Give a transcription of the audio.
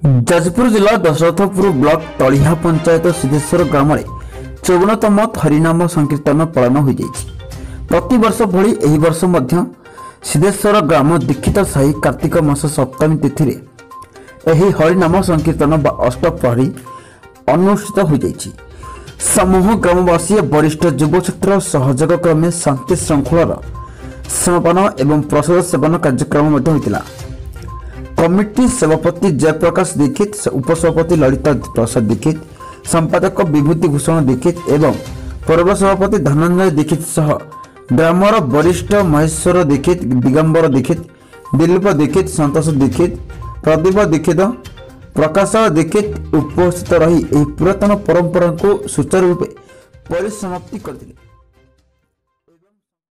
जाजपुर जिला दशरथपुर ब्लॉक तलिहा पंचायत सिद्धेश्वर ग्राम में 54तम हरिनाम संकीर्तन पालन हो प्रति वर्ष भली एही वर्ष मध्य सिद्धेश्वर ग्राम दीक्षित साही कार्तिक मास सप्तमी तिथि एही हरिनाम संकीर्तन बा अष्टप्रहरी अनुष्ठित हो समूह ग्रामवासी वरिष्ठ युव छात्र सहयोग क्रमे शांति श्रृंखलार समापन एवं प्रसाद सेवन कार्यक्रम होता। कमिटी सभापति जयप्रकाश दीक्षित, उपसभापति ललिता प्रसाद दीक्षित, संपादक विभूति भूषण दीक्षित एवं पूर्व सभापति धनंजय दीक्षित सह ग्रामर वरिष्ठ महेश्वर दीक्षित, दिगंबर दीक्षित, दिलीप दीक्षित, संतोष दीक्षित, प्रदीप दीक्षित, प्रकाश दीक्षित उपस्थित रही पुरातन परंपरा को सुचारू रूपे परिसमाप्ति करथिले।